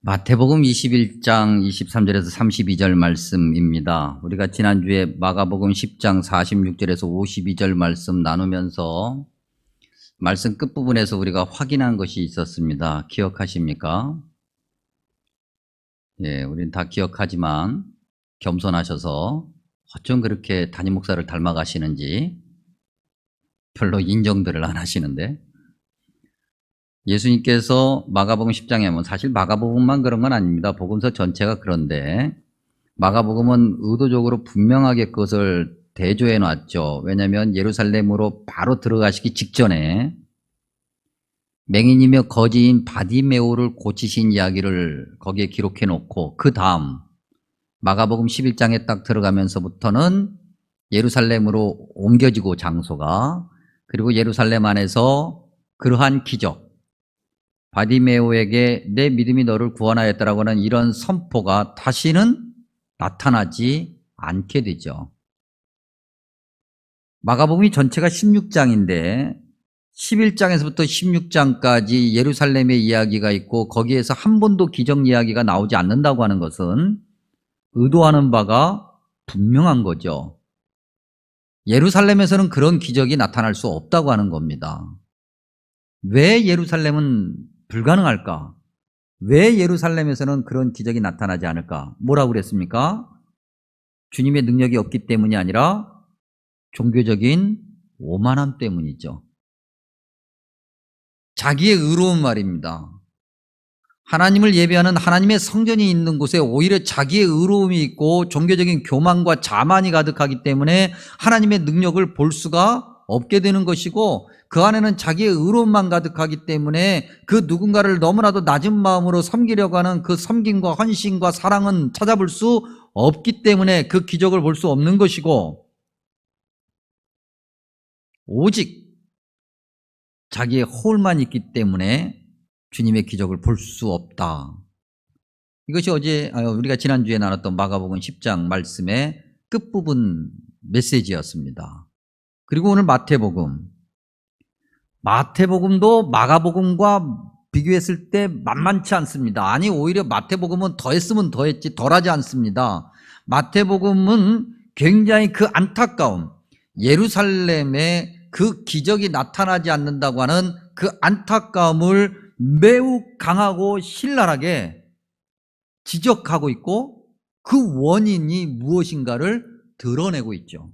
마태복음 21장 23절에서 32절 말씀입니다. 우리가 지난주에 마가복음 10장 46절에서 52절 말씀 나누면서 말씀 끝부분에서 우리가 확인한 것이 있었습니다. 기억하십니까? 예, 우리는 다 기억하지만 겸손하셔서 어쩜 그렇게 담임 목사를 닮아가시는지 별로 인정들을 안 하시는데, 예수님께서 마가복음 10장에 보면, 사실 마가복음만 그런 건 아닙니다. 복음서 전체가 그런데 마가복음은 의도적으로 분명하게 그것을 대조해 놨죠. 왜냐하면 예루살렘으로 바로 들어가시기 직전에 맹인이며 거지인 바디메오를 고치신 이야기를 거기에 기록해 놓고, 그 다음 마가복음 11장에 딱 들어가면서부터는 예루살렘으로 옮겨지고 장소가, 그리고 예루살렘 안에서 그러한 기적, 바디메오에게 내 믿음이 너를 구원하였다라고 하는 이런 선포가 다시는 나타나지 않게 되죠. 마가복음이 전체가 16장인데 11장에서부터 16장까지 예루살렘의 이야기가 있고 거기에서 한 번도 기적 이야기가 나오지 않는다고 하는 것은 의도하는 바가 분명한 거죠. 예루살렘에서는 그런 기적이 나타날 수 없다고 하는 겁니다. 왜 예루살렘은 불가능할까? 왜 예루살렘에서는 그런 기적이 나타나지 않을까? 뭐라고 그랬습니까? 주님의 능력이 없기 때문이 아니라 종교적인 오만함 때문이죠. 자기의 의로운 말입니다. 하나님을 예배하는 하나님의 성전이 있는 곳에 오히려 자기의 의로움이 있고 종교적인 교만과 자만이 가득하기 때문에 하나님의 능력을 볼 수가 없게 되는 것이고, 그 안에는 자기의 의로움만 가득하기 때문에 그 누군가를 너무나도 낮은 마음으로 섬기려고 하는 그 섬김과 헌신과 사랑은 찾아볼 수 없기 때문에 그 기적을 볼 수 없는 것이고, 오직 자기의 허울만 있기 때문에 주님의 기적을 볼 수 없다. 이것이 우리가 지난주에 나눴던 마가복음 10장 말씀의 끝부분 메시지였습니다. 그리고 오늘 마태복음도 마가복음과 비교했을 때 만만치 않습니다. 아니, 오히려 마태복음은 더했으면 더했지 덜하지 않습니다. 마태복음은 굉장히 그 안타까움, 예루살렘에 그 기적이 나타나지 않는다고 하는 그 안타까움을 매우 강하고 신랄하게 지적하고 있고, 그 원인이 무엇인가를 드러내고 있죠.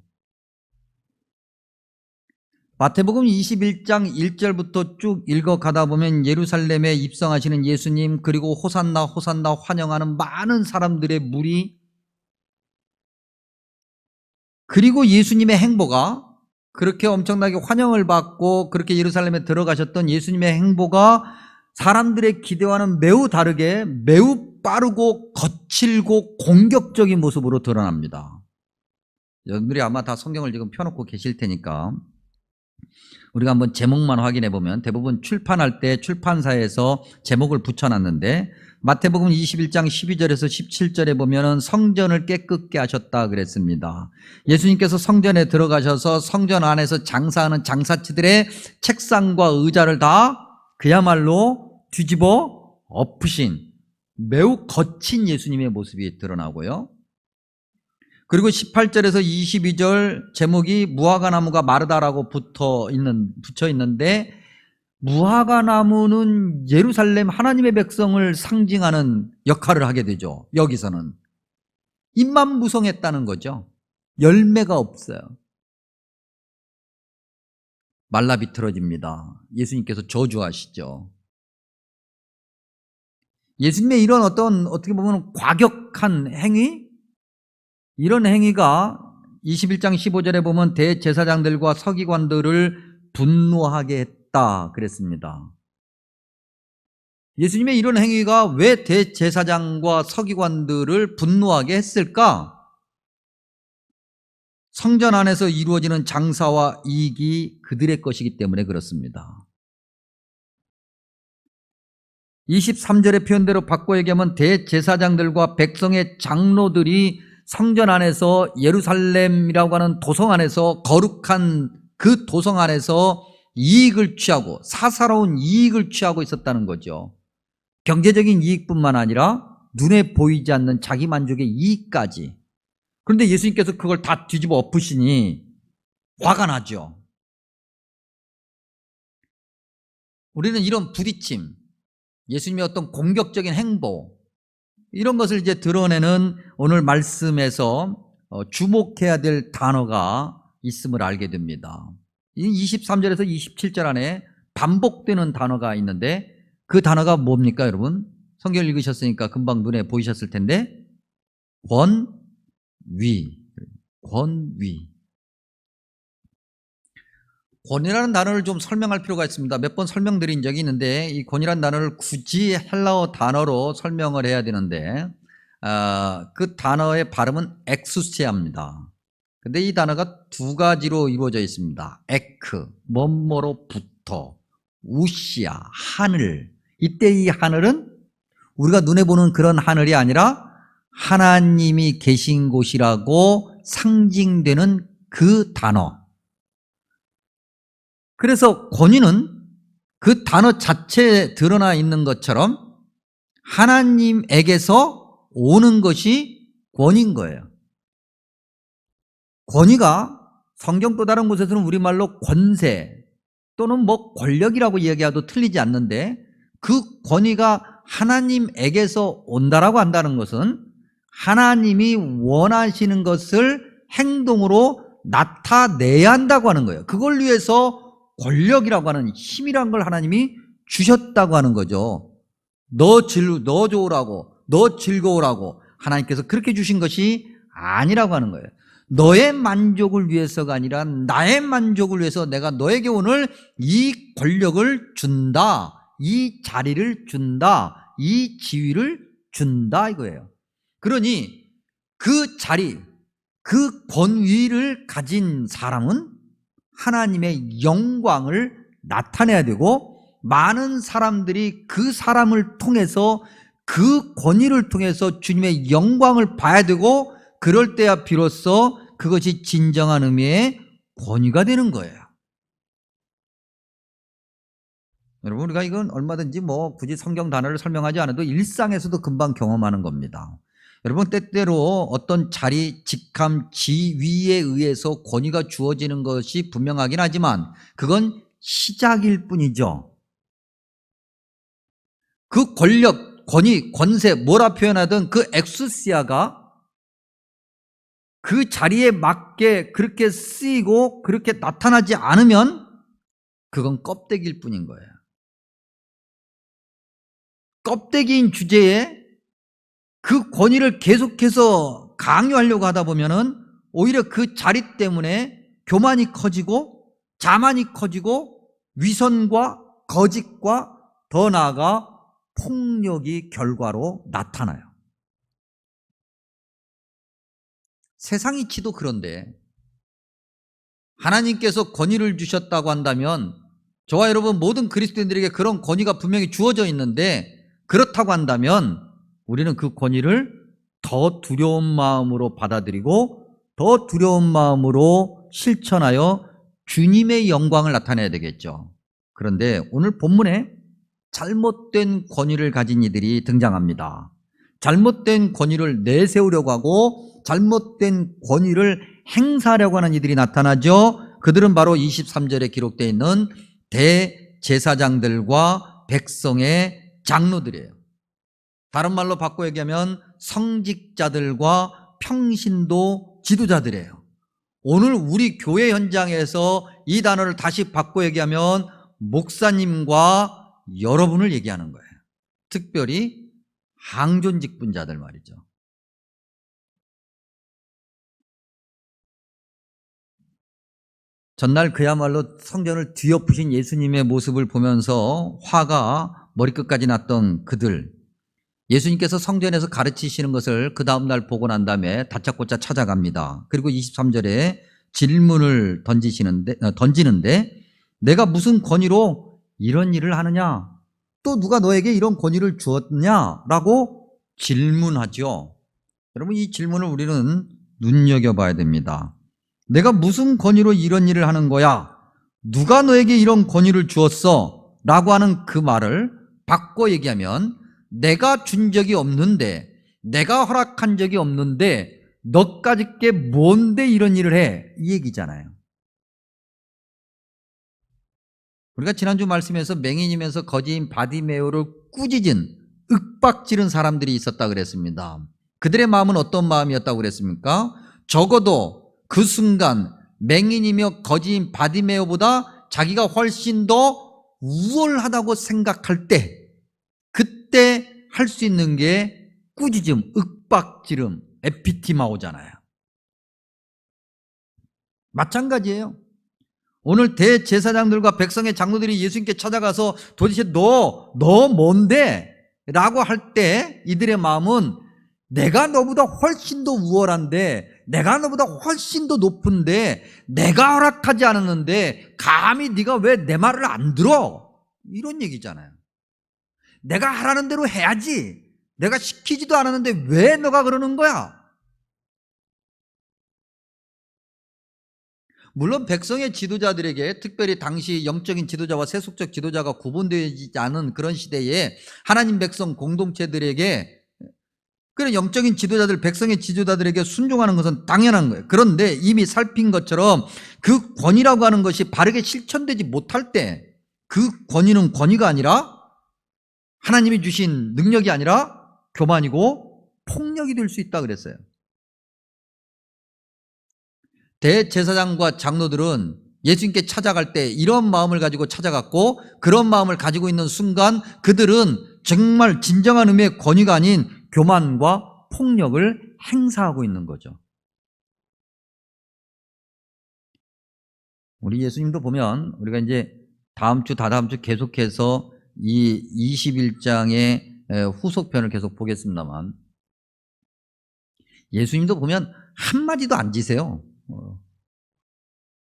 마태복음 21장 1절부터 쭉 읽어가다 보면 예루살렘에 입성하시는 예수님, 그리고 호산나 호산나 환영하는 많은 사람들의 무리, 그리고 예수님의 행보가, 그렇게 엄청나게 환영을 받고 그렇게 예루살렘에 들어가셨던 예수님의 행보가 사람들의 기대와는 매우 다르게 매우 빠르고 거칠고 공격적인 모습으로 드러납니다. 여러분들이 아마 다 성경을 지금 펴놓고 계실 테니까 우리가 한번 제목만 확인해 보면, 대부분 출판할 때 출판사에서 제목을 붙여놨는데, 마태복음 21장 12절에서 17절에 보면은 성전을 깨끗게 하셨다 그랬습니다. 예수님께서 성전에 들어가셔서 성전 안에서 장사하는 장사치들의 책상과 의자를 다 그야말로 뒤집어 엎으신 매우 거친 예수님의 모습이 드러나고요. 그리고 18절에서 22절 제목이 무화과나무가 마르다라고 붙여 있는데, 무화과나무는 예루살렘 하나님의 백성을 상징하는 역할을 하게 되죠. 여기서는 잎만 무성했다는 거죠. 열매가 없어요. 말라 비틀어집니다. 예수님께서 저주하시죠. 예수님의 이런 어떻게 보면 과격한 행위, 이런 행위가 21장 15절에 보면 대제사장들과 서기관들을 분노하게 했다 그랬습니다. 예수님의 이런 행위가 왜 대제사장과 서기관들을 분노하게 했을까? 성전 안에서 이루어지는 장사와 이익이 그들의 것이기 때문에 그렇습니다. 23절의 표현대로 바꿔 얘기하면 대제사장들과 백성의 장로들이 성전 안에서, 예루살렘이라고 하는 도성 안에서, 거룩한 그 도성 안에서 이익을 취하고, 사사로운 이익을 취하고 있었다는 거죠. 경제적인 이익뿐만 아니라 눈에 보이지 않는 자기 만족의 이익까지. 그런데 예수님께서 그걸 다 뒤집어 엎으시니 화가 나죠. 우리는 이런 부딪힘, 예수님의 어떤 공격적인 행보, 이런 것을 이제 드러내는 오늘 말씀에서 주목해야 될 단어가 있음을 알게 됩니다. 23절에서 27절 안에 반복되는 단어가 있는데 그 단어가 뭡니까, 여러분? 성경을 읽으셨으니까 금방 눈에 보이셨을 텐데 권위, 권위. 권위라는 단어를 좀 설명할 필요가 있습니다. 몇 번 설명드린 적이 있는데 이 권위라는 단어를 굳이 헬라어 단어로 설명을 해야 되는데 그 단어의 발음은 엑수시아입니다. 근데 이 단어가 두 가지로 이루어져 있습니다. 에크, 뭐뭐로부터, 우시아, 하늘. 이때 이 하늘은 우리가 눈에 보는 그런 하늘이 아니라 하나님이 계신 곳이라고 상징되는 그 단어. 그래서 권위는 그 단어 자체에 드러나 있는 것처럼 하나님에게서 오는 것이 권위인 거예요. 권위가 성경 또 다른 곳에서는 우리말로 권세 또는 뭐 권력이라고 이야기해도 틀리지 않는데 그 권위가 하나님에게서 온다라고 한다는 것은 하나님이 원하시는 것을 행동으로 나타내야 한다고 하는 거예요. 그걸 위해서 권력이라고 하는 힘이란 걸 하나님이 주셨다고 하는 거죠. 너 좋으라고, 너 즐거우라고 하나님께서 그렇게 주신 것이 아니라고 하는 거예요. 너의 만족을 위해서가 아니라 나의 만족을 위해서 내가 너에게 오늘 이 권력을 준다, 이 자리를 준다, 이 지위를 준다 이거예요. 그러니 그 자리, 그 권위를 가진 사람은 하나님의 영광을 나타내야 되고 많은 사람들이 그 사람을 통해서 그 권위를 통해서 주님의 영광을 봐야 되고 그럴 때야 비로소 그것이 진정한 의미의 권위가 되는 거예요. 여러분 우리가 이건 얼마든지 뭐 굳이 성경 단어를 설명하지 않아도 일상에서도 금방 경험하는 겁니다. 여러분 때때로 어떤 자리, 직함, 지위에 의해서 권위가 주어지는 것이 분명하긴 하지만 그건 시작일 뿐이죠. 그 권력, 권위, 권세 뭐라 표현하든 그 엑수시아가 그 자리에 맞게 그렇게 쓰이고 그렇게 나타나지 않으면 그건 껍데기일 뿐인 거예요. 껍데기인 주제에 그 권위를 계속해서 강요하려고 하다 보면은 오히려 그 자리 때문에 교만이 커지고 자만이 커지고 위선과 거짓과 더 나아가 폭력이 결과로 나타나요. 세상 이치도 그런데 하나님께서 권위를 주셨다고 한다면 저와 여러분 모든 그리스도인들에게 그런 권위가 분명히 주어져 있는데 그렇다고 한다면 우리는 그 권위를 더 두려운 마음으로 받아들이고 더 두려운 마음으로 실천하여 주님의 영광을 나타내야 되겠죠. 그런데 오늘 본문에 잘못된 권위를 가진 이들이 등장합니다. 잘못된 권위를 내세우려고 하고 잘못된 권위를 행사하려고 하는 이들이 나타나죠. 그들은 바로 23절에 기록되어 있는 대제사장들과 백성의 장로들이에요. 다른 말로 바꿔 얘기하면 성직자들과 평신도 지도자들이에요. 오늘 우리 교회 현장에서 이 단어를 다시 바꿔 얘기하면 목사님과 여러분을 얘기하는 거예요. 특별히 항존 직분자들 말이죠. 전날 그야말로 성전을 뒤엎으신 예수님의 모습을 보면서 화가 머리끝까지 났던 그들, 예수님께서 성전에서 가르치시는 것을 그 다음날 보고 난 다음에 다짜고짜 찾아갑니다. 그리고 23절에 질문을 던지는데 내가 무슨 권위로 이런 일을 하느냐? 또 누가 너에게 이런 권위를 주었냐? 라고 질문하죠. 여러분 이 질문을 우리는 눈여겨봐야 됩니다. 내가 무슨 권위로 이런 일을 하는 거야? 누가 너에게 이런 권위를 주었어? 라고 하는 그 말을 바꿔 얘기하면 내가 준 적이 없는데, 내가 허락한 적이 없는데 너까짓 게 뭔데 이런 일을 해, 이 얘기잖아요. 우리가 지난주 말씀에서 맹인이면서 거지인 바디메오를 꾸짖은, 윽박지른 사람들이 있었다 그랬습니다. 그들의 마음은 어떤 마음이었다고 그랬습니까? 적어도 그 순간 맹인이며 거지인 바디메오보다 자기가 훨씬 더 우월하다고 생각할 때, 그때 할 수 있는 게 꾸짖음, 윽박지름, 에피티마오잖아요. 마찬가지예요. 오늘 대제사장들과 백성의 장로들이 예수님께 찾아가서 도대체 너 뭔데? 라고 할 때 이들의 마음은 내가 너보다 훨씬 더 우월한데, 내가 너보다 훨씬 더 높은데, 내가 허락하지 않았는데 감히 네가 왜 내 말을 안 들어? 이런 얘기잖아요. 내가 하라는 대로 해야지, 내가 시키지도 않았는데 왜 너가 그러는 거야? 물론 백성의 지도자들에게, 특별히 당시 영적인 지도자와 세속적 지도자가 구분되지 않은 그런 시대에 하나님 백성 공동체들에게, 그런 영적인 지도자들, 백성의 지도자들에게 순종하는 것은 당연한 거예요. 그런데 이미 살핀 것처럼 그 권위라고 하는 것이 바르게 실천되지 못할 때, 그 권위는 권위가 아니라, 하나님이 주신 능력이 아니라 교만이고 폭력이 될 수 있다 그랬어요. 대제사장과 장로들은 예수님께 찾아갈 때 이런 마음을 가지고 찾아갔고, 그런 마음을 가지고 있는 순간 그들은 정말 진정한 의미의 권위가 아닌 교만과 폭력을 행사하고 있는 거죠. 우리 예수님도 보면, 우리가 이제 다음 주, 다다음 주 계속해서 이 21장의 후속편을 계속 보겠습니다만, 예수님도 보면 한마디도 안 지세요.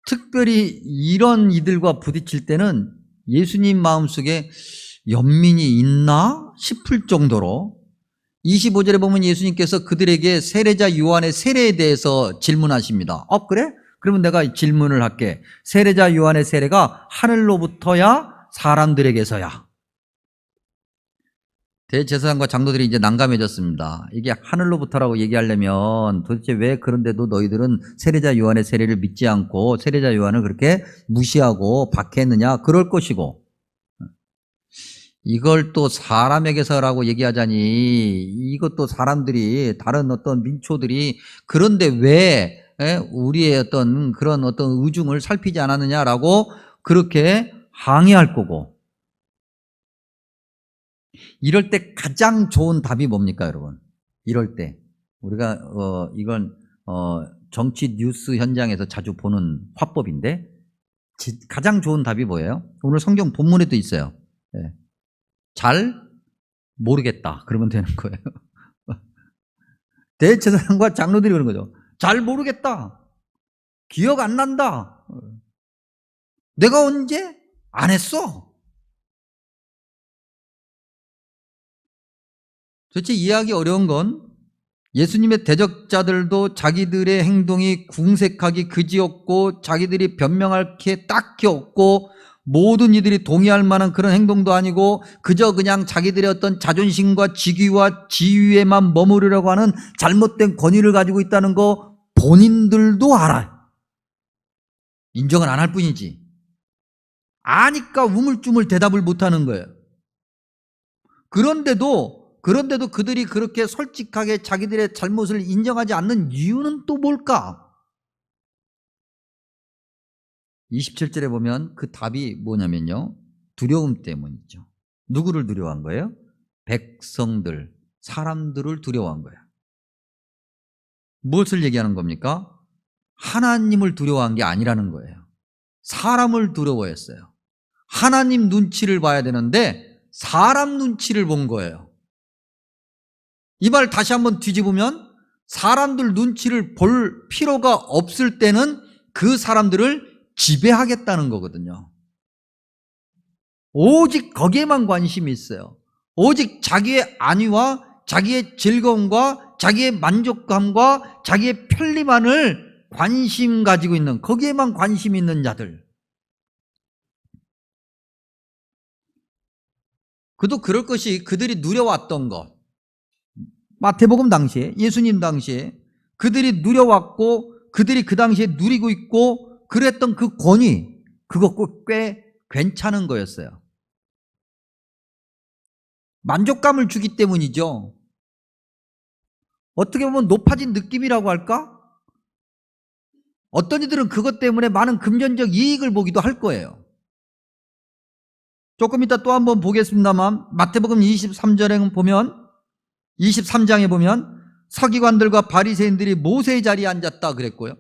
특별히 이런 이들과 부딪힐 때는 예수님 마음속에 연민이 있나 싶을 정도로, 25절에 보면 예수님께서 그들에게 세례자 요한의 세례에 대해서 질문하십니다. 그래? 그러면 내가 질문을 할게. 세례자 요한의 세례가 하늘로부터야 사람들에게서야? 대제사장과 장로들이 이제 난감해졌습니다. 이게 하늘로부터라고 얘기하려면 도대체 왜 그런데도 너희들은 세례자 요한의 세례를 믿지 않고 세례자 요한을 그렇게 무시하고 박해했느냐, 그럴 것이고, 이걸 또 사람에게서라고 얘기하자니 이것도 사람들이, 다른 어떤 민초들이 그런데 왜 우리의 어떤 그런 어떤 의중을 살피지 않았느냐라고 그렇게 항의할 거고, 이럴 때 가장 좋은 답이 뭡니까, 여러분? 이럴 때 우리가 이건 정치 뉴스 현장에서 자주 보는 화법인데, 가장 좋은 답이 뭐예요? 오늘 성경 본문에도 있어요. 잘 모르겠다 그러면 되는 거예요. 대제사장과 장로들이 그런 거죠. 잘 모르겠다, 기억 안 난다, 내가 언제 안 했어. 도대체 이해하기 어려운 건, 예수님의 대적자들도 자기들의 행동이 궁색하기 그지없고 자기들이 변명할 게 딱히 없고 모든 이들이 동의할 만한 그런 행동도 아니고 그저 그냥 자기들의 어떤 자존심과 직위와 지위에만 머무르려고 하는 잘못된 권위를 가지고 있다는 거 본인들도 알아요. 인정은 안 할 뿐이지. 아니까 우물쭈물 대답을 못하는 거예요. 그런데도 그들이 그렇게 솔직하게 자기들의 잘못을 인정하지 않는 이유는 또 뭘까? 27절에 보면 그 답이 뭐냐면요, 두려움 때문이죠. 누구를 두려워한 거예요? 백성들, 사람들을 두려워한 거예요. 무엇을 얘기하는 겁니까? 하나님을 두려워한 게 아니라는 거예요. 사람을 두려워했어요. 하나님 눈치를 봐야 되는데 사람 눈치를 본 거예요. 이 말 다시 한번 뒤집으면, 사람들 눈치를 볼 필요가 없을 때는 그 사람들을 지배하겠다는 거거든요. 오직 거기에만 관심이 있어요. 오직 자기의 안위와 자기의 즐거움과 자기의 만족감과 자기의 편리만을 관심 가지고 있는, 거기에만 관심 있는 자들. 그도 그럴 것이 그들이 누려왔던 것. 마태복음 당시에, 예수님 당시에 그들이 누려왔고 그들이 그 당시에 누리고 있고 그랬던 그 권위, 그거 꽤 괜찮은 거였어요. 만족감을 주기 때문이죠. 어떻게 보면 높아진 느낌이라고 할까? 어떤 이들은 그것 때문에 많은 금전적 이익을 보기도 할 거예요. 조금 이따 또 한번 보겠습니다만 마태복음 23장에 보면 서기관들과 바리새인들이 모세의 자리에 앉았다 그랬고요.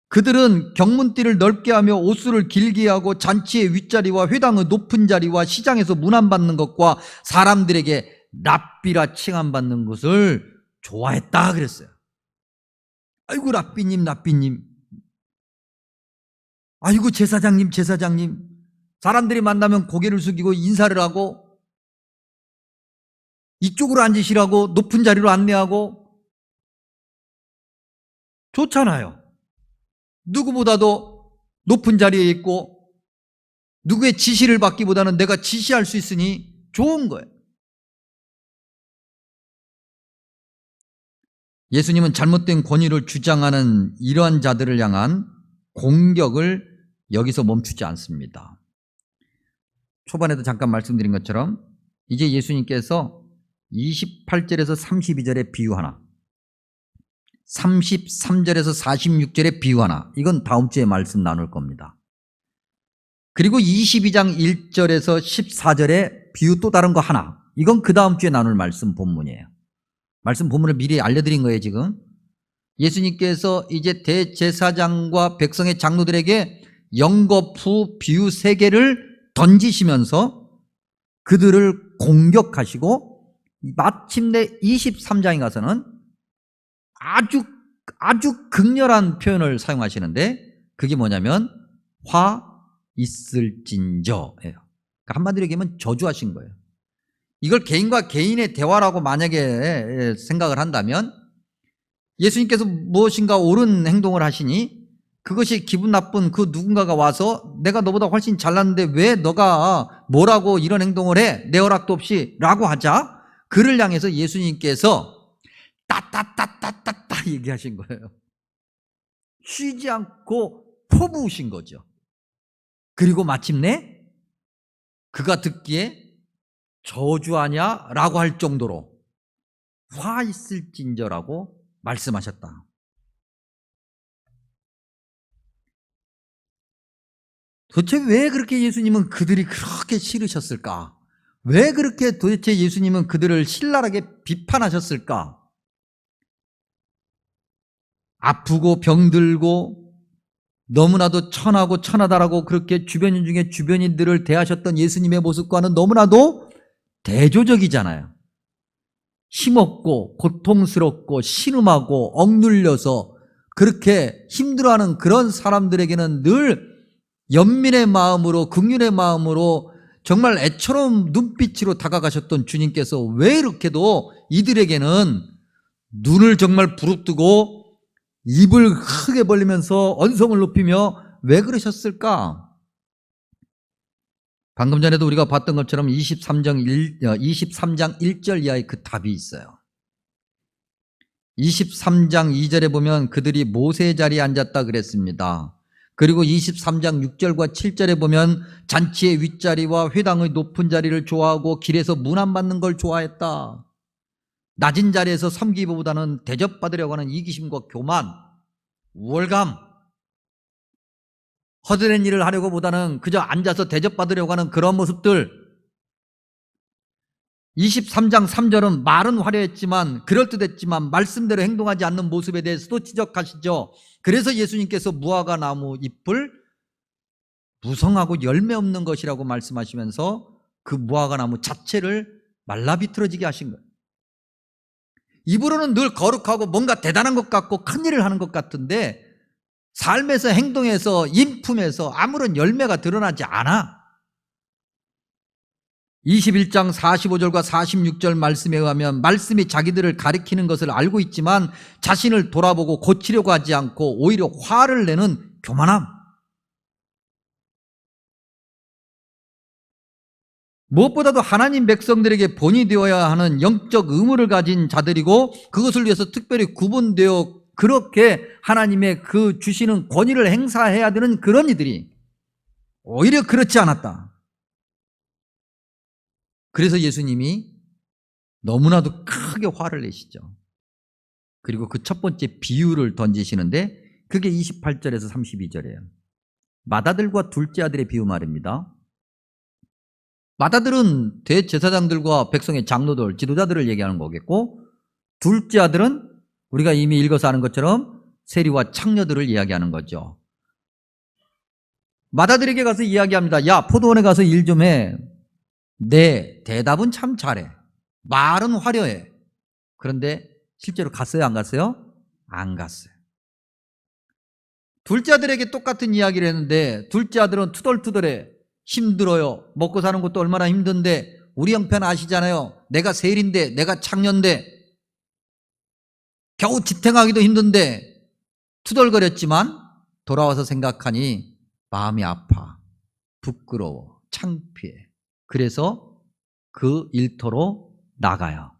그들은 경문띠를 넓게 하며 옷수를 길게 하고 잔치의 윗자리와 회당의 높은 자리와 시장에서 문안받는 것과 사람들에게 랍비라 칭함받는 것을 좋아했다 그랬어요. 아이고 랍비님, 아이고 제사장님, 사람들이 만나면 고개를 숙이고 인사를 하고 이쪽으로 앉으시라고 높은 자리로 안내하고 좋잖아요. 누구보다도 높은 자리에 있고 누구의 지시를 받기보다는 내가 지시할 수 있으니 좋은 거예요. 예수님은 잘못된 권위를 주장하는 이러한 자들을 향한 공격을 여기서 멈추지 않습니다. 초반에도 잠깐 말씀드린 것처럼 이제 예수님께서 28절에서 32절의 비유 하나, 33절에서 46절의 비유 하나, 이건 다음 주에 말씀 나눌 겁니다. 그리고 22장 1절에서 14절의 비유 또 다른 거 하나, 이건 그 다음 주에 나눌 말씀 본문이에요. 말씀 본문을 미리 알려드린 거예요. 지금 예수님께서 이제 대제사장과 백성의 장로들에게 영겁 후 비유 3개를 던지시면서 그들을 공격하시고 마침내 23장에 가서는 아주 극렬한 표현을 사용하시는데 그게 뭐냐면 화 있을진저예요. 그러니까 한마디로 얘기하면 저주하신 거예요. 이걸 개인과 개인의 대화라고 만약에 생각을 한다면 예수님께서 무엇인가 옳은 행동을 하시니 그것이 기분 나쁜 그 누군가가 와서 내가 너보다 훨씬 잘났는데 왜 너가 뭐라고 이런 행동을 해? 내 허락도 없이 라고 하자 그를 향해서 예수님께서 따따따따따따 얘기하신 거예요. 쉬지 않고 퍼부으신 거죠. 그리고 마침내 그가 듣기에 저주하냐? 라고 할 정도로 화 있을진저라고 말씀하셨다. 도대체 왜 그렇게 예수님은 그들이 그렇게 싫으셨을까? 왜 그렇게 도대체 예수님은 그들을 신랄하게 비판하셨을까? 아프고 병들고 너무나도 천하고 천하다라고 그렇게 주변인 중에 주변인들을 대하셨던 예수님의 모습과는 너무나도 대조적이잖아요. 힘없고 고통스럽고 신음하고 억눌려서 그렇게 힘들어하는 그런 사람들에게는 늘 연민의 마음으로 긍휼의 마음으로 정말 애처로운 눈빛으로 다가가셨던 주님께서 왜 이렇게도 이들에게는 눈을 정말 부릅뜨고 입을 크게 벌리면서 언성을 높이며 왜 그러셨을까? 방금 전에도 우리가 봤던 것처럼 23장 1절 이하에 그 답이 있어요. 23장 2절에 보면 그들이 모세의 자리에 앉았다 그랬습니다. 그리고 23장 6절과 7절에 보면 잔치의 윗자리와 회당의 높은 자리를 좋아하고 길에서 문안 받는 걸 좋아했다. 낮은 자리에서 섬기기보다는 대접받으려고 하는 이기심과 교만, 우월감, 허드렛 일을 하려고 보다는 그저 앉아서 대접받으려고 하는 그런 모습들. 23장 3절은 말은 화려했지만 그럴듯했지만 말씀대로 행동하지 않는 모습에 대해서도 지적하시죠. 그래서 예수님께서 무화과 나무 잎을 무성하고 열매 없는 것이라고 말씀하시면서 그 무화과 나무 자체를 말라 비틀어지게 하신 거예요. 입으로는 늘 거룩하고 뭔가 대단한 것 같고 큰일을 하는 것 같은데 삶에서 행동에서 인품에서 아무런 열매가 드러나지 않아. 21장 45절과 46절 말씀에 의하면 말씀이 자기들을 가리키는 것을 알고 있지만 자신을 돌아보고 고치려고 하지 않고 오히려 화를 내는 교만함. 무엇보다도 하나님 백성들에게 본이 되어야 하는 영적 의무를 가진 자들이고 그것을 위해서 특별히 구분되어 그렇게 하나님의 그 주시는 권위를 행사해야 되는 그런 이들이 오히려 그렇지 않았다. 그래서 예수님이 너무나도 크게 화를 내시죠. 그리고 그 첫 번째 비유를 던지시는데 그게 28절에서 32절이에요. 맏아들과 둘째 아들의 비유 말입니다. 맏아들은 대제사장들과 백성의 장로들, 지도자들을 얘기하는 거겠고, 둘째 아들은 우리가 이미 읽어서 아는 것처럼 세리와 창녀들을 이야기하는 거죠. 맏아들에게 가서 이야기합니다. 야, 포도원에 가서 일 좀 해. 네, 대답은 참 잘해. 말은 화려해. 그런데 실제로 갔어요, 안 갔어요? 안 갔어요. 둘째 아들에게 똑같은 이야기를 했는데 둘째 아들은 투덜투덜해. 힘들어요. 먹고 사는 것도 얼마나 힘든데 우리 형편 아시잖아요. 내가 세리인데 내가 창녀인데 겨우 지탱하기도 힘든데 투덜거렸지만 돌아와서 생각하니 마음이 아파. 부끄러워. 창피해. 그래서 그 일터로 나가요.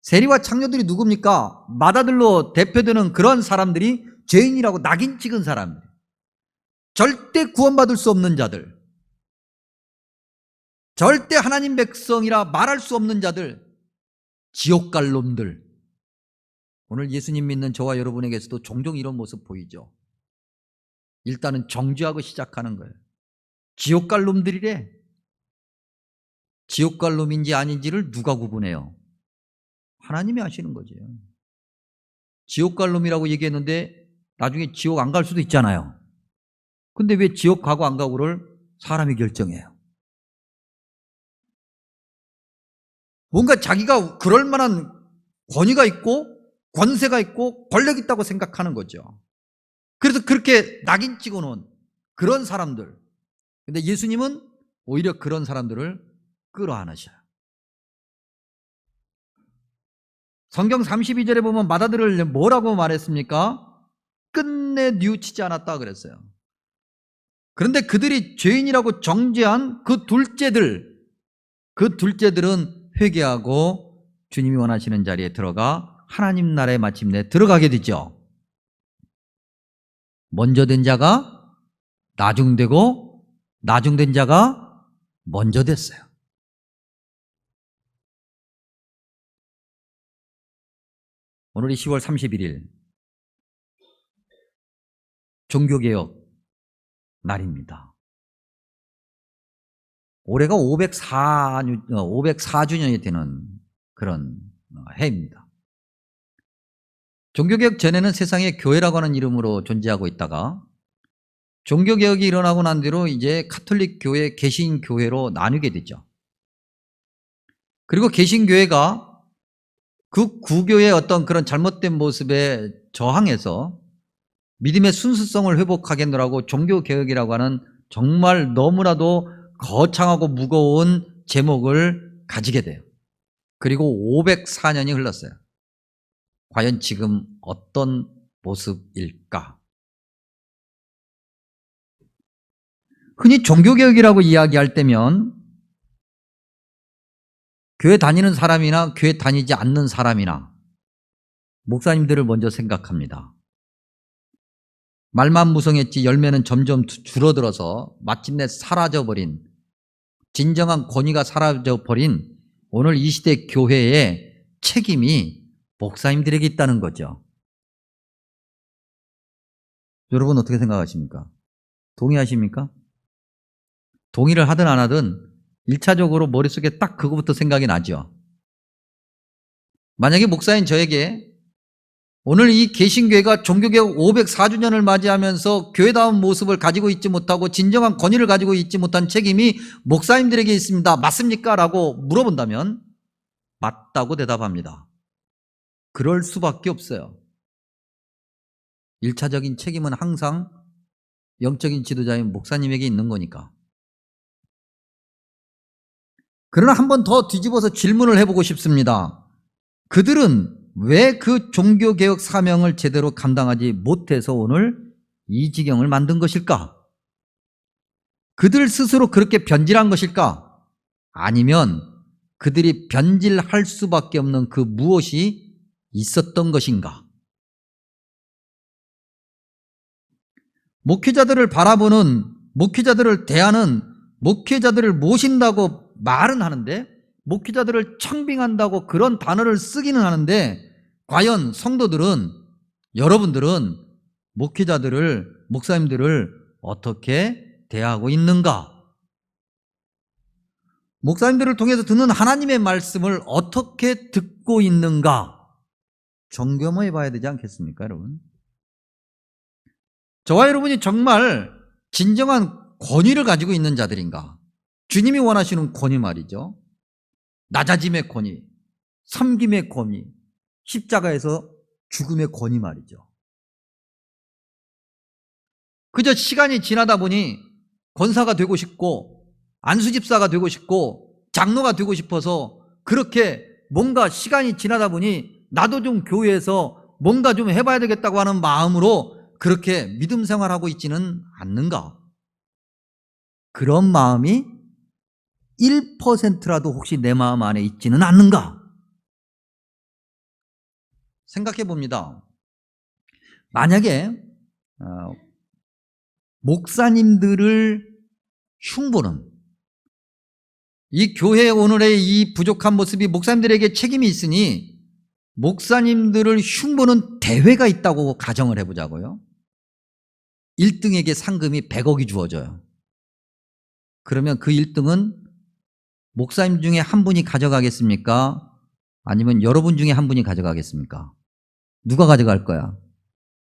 세리와 창녀들이 누굽니까? 맏아들로 대표되는 그런 사람들이 죄인이라고 낙인 찍은 사람들. 절대 구원받을 수 없는 자들. 절대 하나님 백성이라 말할 수 없는 자들. 지옥 갈 놈들. 오늘 예수님 믿는 저와 여러분에게서도 종종 이런 모습 보이죠. 일단은 정죄하고 시작하는 거예요. 지옥 갈 놈들이래. 지옥 갈 놈인지 아닌지를 누가 구분해요? 하나님이 아시는 거죠. 지옥 갈 놈이라고 얘기했는데 나중에 지옥 안 갈 수도 있잖아요. 근데 왜 지옥 가고 안 가고를 사람이 결정해요? 뭔가 자기가 그럴 만한 권위가 있고 권세가 있고 권력이 있다고 생각하는 거죠. 그래서 그렇게 낙인 찍어놓은 그런 사람들. 근데 예수님은 오히려 그런 사람들을 끌어안으셔요. 성경 32절에 보면 맏아들을 뭐라고 말했습니까? 끝내 뉘우치지 않았다 그랬어요. 그런데 그들이 죄인이라고 정죄한 그 둘째들은 회개하고 주님이 원하시는 자리에 들어가 하나님 나라에 마침내 들어가게 되죠. 먼저 된 자가 나중되고 나중된 자가 먼저 됐어요. 오늘이 10월 31일 종교개혁 날입니다. 올해가 504주년이 되는 그런 해입니다. 종교개혁 전에는 세상에 교회라고 하는 이름으로 존재하고 있다가 종교개혁이 일어나고 난 뒤로 이제 카톨릭 교회, 개신교회로 나뉘게 되죠. 그리고 개신교회가 그 구교의 어떤 그런 잘못된 모습에 저항해서 믿음의 순수성을 회복하겠노라고 종교개혁이라고 하는 정말 너무나도 거창하고 무거운 제목을 가지게 돼요. 그리고 504년이 흘렀어요. 과연 지금 어떤 모습일까? 흔히 종교개혁이라고 이야기할 때면 교회 다니는 사람이나 교회 다니지 않는 사람이나 목사님들을 먼저 생각합니다. 말만 무성했지 열매는 점점 줄어들어서 마침내 사라져버린, 진정한 권위가 사라져버린 오늘 이 시대 교회의 책임이 목사님들에게 있다는 거죠. 여러분 어떻게 생각하십니까? 동의하십니까? 동의를 하든 안 하든 1차적으로 머릿속에 딱 그거부터 생각이 나죠. 만약에 목사인 저에게 오늘 이 개신교회가 종교개혁 504주년을 맞이하면서 교회다운 모습을 가지고 있지 못하고 진정한 권위를 가지고 있지 못한 책임이 목사님들에게 있습니다. 맞습니까? 라고 물어본다면 맞다고 대답합니다. 그럴 수밖에 없어요. 1차적인 책임은 항상 영적인 지도자인 목사님에게 있는 거니까. 그러나 한 번 더 뒤집어서 질문을 해보고 싶습니다. 그들은 왜 그 종교개혁 사명을 제대로 감당하지 못해서 오늘 이 지경을 만든 것일까? 그들 스스로 그렇게 변질한 것일까? 아니면 그들이 변질할 수밖에 없는 그 무엇이 있었던 것인가? 목회자들을 바라보는, 목회자들을 대하는, 목회자들을 모신다고 말은 하는데, 목회자들을 청빙한다고 그런 단어를 쓰기는 하는데, 과연 성도들은, 여러분들은 목회자들을, 목사님들을 어떻게 대하고 있는가? 목사님들을 통해서 듣는 하나님의 말씀을 어떻게 듣고 있는가? 점검해 봐야 되지 않겠습니까, 여러분? 저와 여러분이 정말 진정한 권위를 가지고 있는 자들인가? 주님이 원하시는 권위 말이죠. 낮아짐의 권위, 섬김의 권위, 십자가에서 죽음의 권위 말이죠. 그저 시간이 지나다 보니 권사가 되고 싶고 안수집사가 되고 싶고 장로가 되고 싶어서 그렇게 뭔가 시간이 지나다 보니 나도 좀 교회에서 뭔가 좀 해봐야 되겠다고 하는 마음으로 그렇게 믿음 생활하고 있지는 않는가? 그런 마음이 1%라도 혹시 내 마음 안에 있지는 않는가? 생각해 봅니다. 만약에 목사님들을 흉보는, 이 교회 오늘의 이 부족한 모습이 목사님들에게 책임이 있으니 목사님들을 흉보는 대회가 있다고 가정을 해보자고요. 1등에게 상금이 100억이 주어져요. 그러면 그 1등은 목사님 중에 한 분이 가져가겠습니까? 아니면 여러분 중에 한 분이 가져가겠습니까? 누가 가져갈 거야?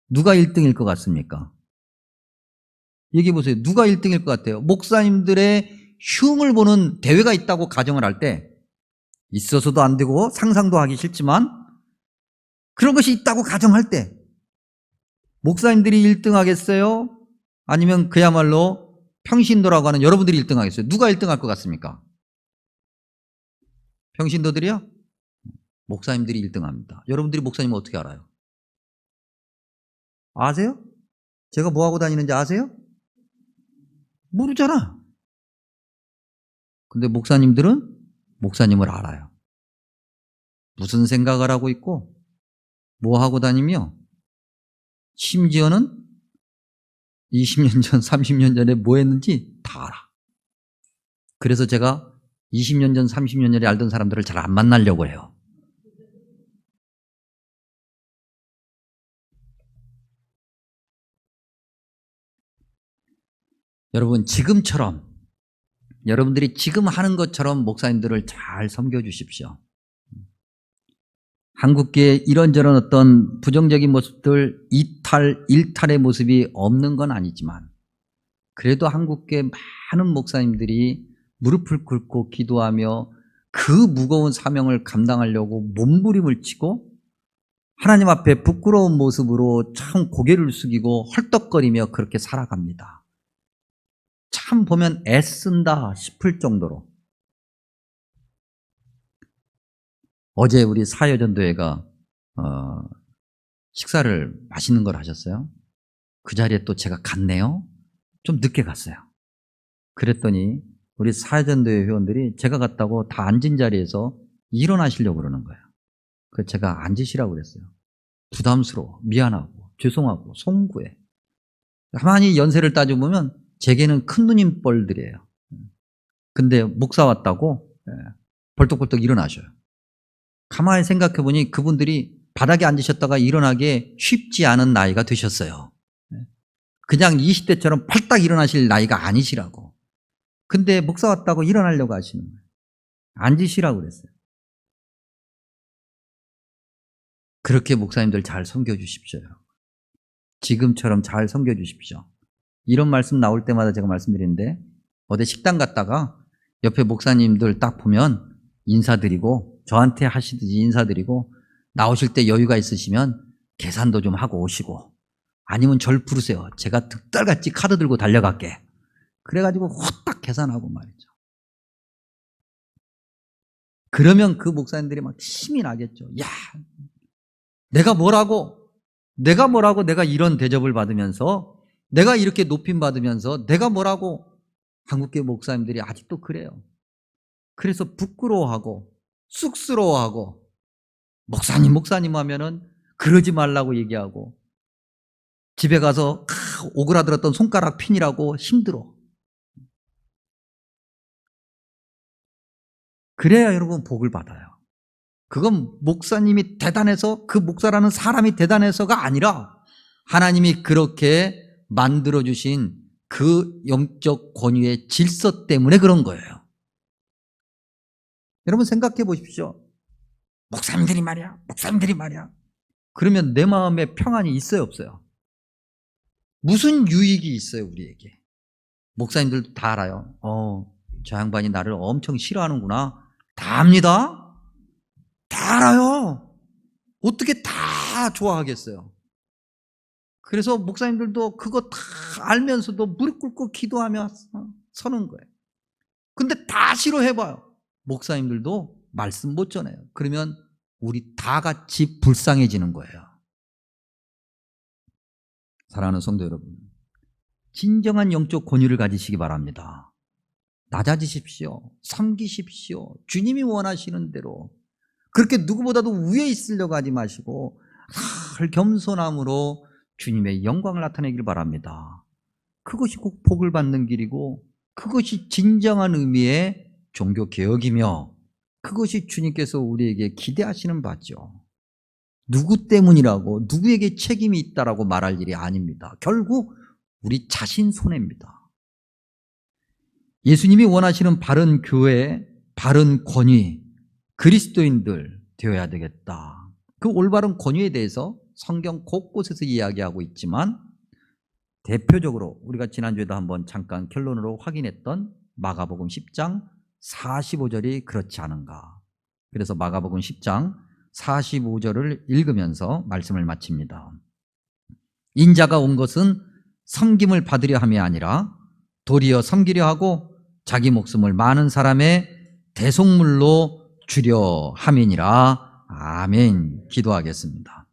누가 1등일 것 같습니까? 얘기해 보세요. 누가 1등일 것 같아요? 목사님들의 흉을 보는 대회가 있다고 가정을 할 때, 있어서도 안 되고 상상도 하기 싫지만 그런 것이 있다고 가정할 때 목사님들이 1등 하겠어요? 아니면 그야말로 평신도라고 하는 여러분들이 1등 하겠어요? 누가 1등 할 것 같습니까? 평신도들이요? 목사님들이 1등 합니다. 여러분들이 목사님은 어떻게 알아요? 아세요? 제가 뭐 하고 다니는지 아세요? 모르잖아. 근데 목사님들은 목사님을 알아요. 무슨 생각을 하고 있고 뭐 하고 다니며 심지어는 20년 전, 30년 전에 뭐 했는지 다 알아. 그래서 제가 20년 전, 30년 전에 알던 사람들을 잘 안 만나려고 해요. 여러분, 지금처럼, 여러분들이 지금 하는 것처럼 목사님들을 잘 섬겨주십시오. 한국계에 이런저런 어떤 부정적인 모습들, 일탈의 모습이 없는 건 아니지만 그래도 한국계 많은 목사님들이 무릎을 꿇고 기도하며 그 무거운 사명을 감당하려고 몸부림을 치고 하나님 앞에 부끄러운 모습으로 참 고개를 숙이고 헐떡거리며 그렇게 살아갑니다. 참 보면 애쓴다 싶을 정도로. 어제 우리 사여전도회가 식사를 맛있는 걸 하셨어요. 그 자리에 또 제가 갔네요. 좀 늦게 갔어요. 그랬더니 우리 사여전도회 회원들이 제가 갔다고 다 앉은 자리에서 일어나시려고 그러는 거예요. 그래서 제가 앉으시라고 그랬어요. 부담스러워, 미안하고, 죄송하고, 송구해. 가만히 연세를 따져보면 제게는 큰 누님 뻘들이에요. 근데 목사 왔다고 벌떡벌떡 일어나셔요. 가만히 생각해보니 그분들이 바닥에 앉으셨다가 일어나기 쉽지 않은 나이가 되셨어요. 그냥 20대처럼 팔딱 일어나실 나이가 아니시라고. 근데 목사 왔다고 일어나려고 하시는 거예요. 앉으시라고 그랬어요. 그렇게 목사님들 잘 섬겨주십시오. 지금처럼 잘 섬겨주십시오. 이런 말씀 나올 때마다 제가 말씀드리는데 어디 식당 갔다가 옆에 목사님들 딱 보면 인사드리고 저한테 하시듯이 인사드리고 나오실 때 여유가 있으시면 계산도 좀 하고 오시고 아니면 절 부르세요. 제가 득달같이 카드 들고 달려갈게. 그래가지고 후딱 계산하고 말이죠. 그러면 그 목사님들이 막 힘이 나겠죠. 야, 내가 뭐라고 내가 이런 대접을 받으면서 내가 이렇게 높임 받으면서 내가 뭐라고 한국교회 목사님들이 아직도 그래요. 그래서 부끄러워하고 쑥스러워하고 목사님 하면은 그러지 말라고 얘기하고 집에 가서 오그라들었던 손가락 핀이라고 힘들어. 그래야 여러분 복을 받아요. 그건 목사님이 대단해서, 그 목사라는 사람이 대단해서가 아니라 하나님이 그렇게 만들어주신 그 영적 권위의 질서 때문에 그런 거예요. 여러분 생각해 보십시오. 목사님들이 말이야. 그러면 내 마음에 평안이 있어요, 없어요? 무슨 유익이 있어요, 우리에게? 목사님들도 다 알아요. 저 양반이 나를 엄청 싫어하는구나. 다 압니다. 다 알아요. 어떻게 다 좋아하겠어요? 그래서 목사님들도 그거 다 알면서도 무릎 꿇고 기도하며 서는 거예요. 근데 다 싫어해봐요. 목사님들도 말씀 못 전해요. 그러면 우리 다 같이 불쌍해지는 거예요. 사랑하는 성도 여러분, 진정한 영적 권위를 가지시기 바랍니다. 낮아지십시오. 섬기십시오. 주님이 원하시는 대로. 그렇게 누구보다도 위에 있으려고 하지 마시고 늘 겸손함으로 주님의 영광을 나타내길 바랍니다. 그것이 꼭 복을 받는 길이고 그것이 진정한 의미의 종교개혁이며 그것이 주님께서 우리에게 기대하시는 바죠. 누구 때문이라고, 누구에게 책임이 있다라고 말할 일이 아닙니다. 결국 우리 자신 손해입니다. 예수님이 원하시는 바른 교회, 바른 권위, 그리스도인들 되어야 되겠다. 그 올바른 권위에 대해서 성경 곳곳에서 이야기하고 있지만 대표적으로 우리가 지난주에도 한번 잠깐 결론으로 확인했던 마가복음 10장 45절이 그렇지 않은가. 그래서 마가복음 10장 45절을 읽으면서 말씀을 마칩니다. 인자가 온 것은 섬김을 받으려 함이 아니라 도리어 섬기려 하고 자기 목숨을 많은 사람의 대속물로 주려 함이니라. 아멘. 기도하겠습니다.